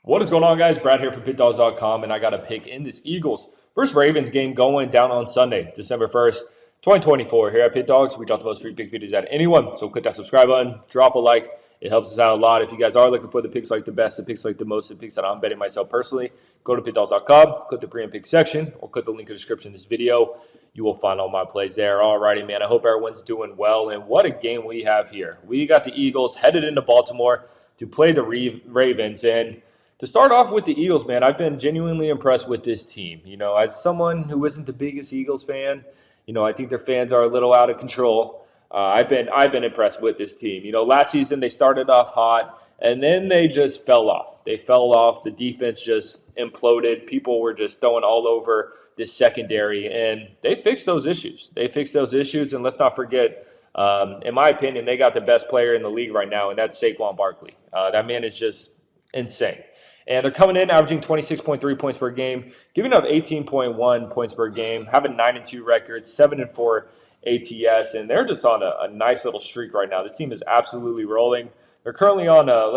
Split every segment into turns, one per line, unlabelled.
What is going on, guys? Brad here from Pickdawgz.com, and I got a pick in this Eagles versus Ravens game going down on Sunday, December 1st, 2024. Here at Pick Dawgz, we drop the most free pick videos at anyone. So click that subscribe button, drop a like. It helps us out a lot. If you guys are looking for the picks like the best, the picks like the most, the picks that I'm betting myself personally, go to Pickdawgz.com, click the pre and pick section, or click the link in the description of this video. You will find all my plays there. Alrighty, man. I hope everyone's doing well. And what a game we have here. We got the Eagles headed into Baltimore to play the Ravens. And to start off with the Eagles, man, I've been genuinely impressed with this team. You know, as someone who isn't the biggest Eagles fan, you know, I think their fans are a little out of control. I've been impressed with this team. You know, last season they started off hot, and then they just fell off. They fell off. The defense just imploded. People were just throwing all over this secondary, and they fixed those issues. And let's not forget, in my opinion, they got the best player in the league right now, and that's Saquon Barkley. That man is just insane. And they're coming in averaging 26.3 points per game, giving up 18.1 points per game, having 9-2 records, 7-4 ATS, and they're just on a nice little streak right now. This team is absolutely rolling. They're currently on a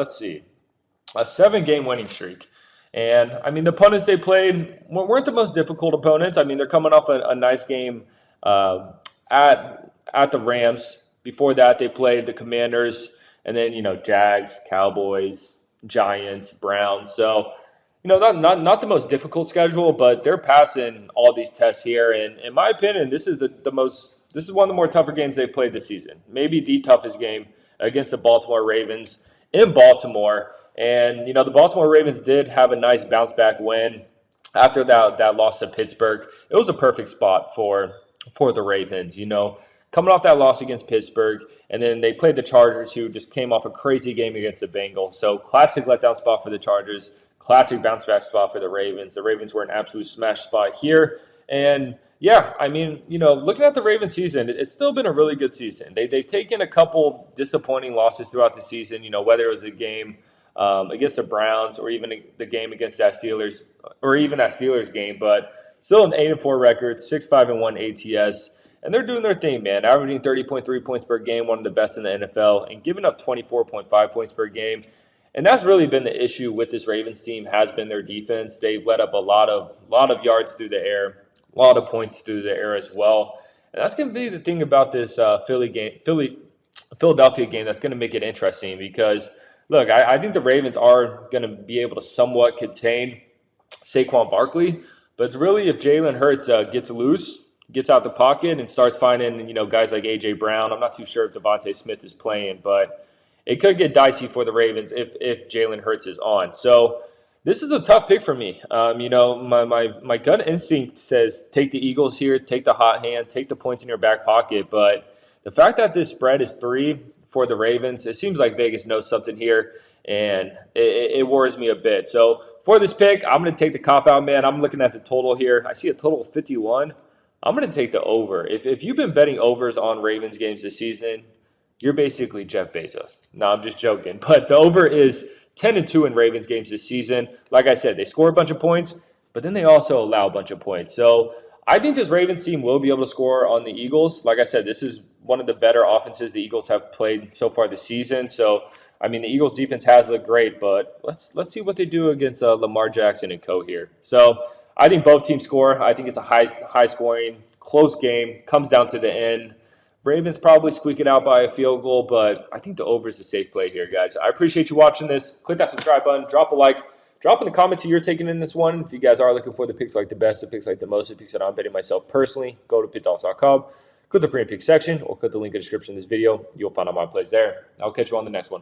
7-game winning streak. And, I mean, the opponents they played weren't the most difficult opponents. I mean, they're coming off a nice game at the Rams. Before that, they played the Commanders, and then, you know, Jags, Cowboys, Giants, Browns. So, you know, not the most difficult schedule, but they're passing all these tests here. And in my opinion, this is this is one of the more tougher games they've played this season. Maybe the toughest game against the Baltimore Ravens in Baltimore. And, you know, the Baltimore Ravens did have a nice bounce back win after that loss to Pittsburgh. It was a perfect spot for the Ravens, you know. Coming off that loss against Pittsburgh, and then they played the Chargers, who just came off a crazy game against the Bengals. So classic letdown spot for the Chargers, classic bounce back spot for the Ravens. The Ravens were an absolute smash spot here. And, yeah, I mean, you know, looking at the Ravens season, it's still been a really good season. They've taken a couple disappointing losses throughout the season, you know, whether it was a game against the Browns or even the game against that Steelers, or even that Steelers game. But still an 8-4 record, 6-5-1 ATS. And they're doing their thing, man, averaging 30.3 points per game, one of the best in the NFL, and giving up 24.5 points per game. And that's really been the issue with this Ravens team, has been their defense. They've let up a lot of yards through the air, a lot of points through the air as well. And that's going to be the thing about this Philadelphia game that's going to make it interesting because, look, I think the Ravens are going to be able to somewhat contain Saquon Barkley. But really, if Jalen Hurts gets loose, gets out the pocket and starts finding, you know, guys like A.J. Brown. I'm not too sure if Devontae Smith is playing, but it could get dicey for the Ravens if Jalen Hurts is on. So this is a tough pick for me. You know, my gut instinct says take the Eagles here, take the hot hand, take the points in your back pocket. But the fact that this spread is 3 for the Ravens, it seems like Vegas knows something here, and it worries me a bit. So for this pick, I'm going to take the cop-out, man. I'm looking at the total here. I see a total of 51. I'm going to take the over. If you've been betting overs on Ravens games this season, you're basically Jeff Bezos. No, I'm just joking. But the over is 10-2 in Ravens games this season. Like I said, they score a bunch of points, but then they also allow a bunch of points. So I think this Ravens team will be able to score on the Eagles. Like I said, this is one of the better offenses the Eagles have played so far this season. So, I mean, the Eagles defense has looked great, but let's see what they do against Lamar Jackson and co here. So I think both teams score. I think it's a high-scoring, close game. Comes down to the end. Ravens probably squeak it out by a field goal, but I think the over is a safe play here, guys. I appreciate you watching this. Click that subscribe button. Drop a like. Drop in the comments who you're taking in this one. If you guys are looking for the picks like the best, the picks like the most, the picks that I'm betting myself personally, go to Pickdawgz.com. Click the pre and pick section or click the link in the description of this video. You'll find all my plays there. I'll catch you on the next one.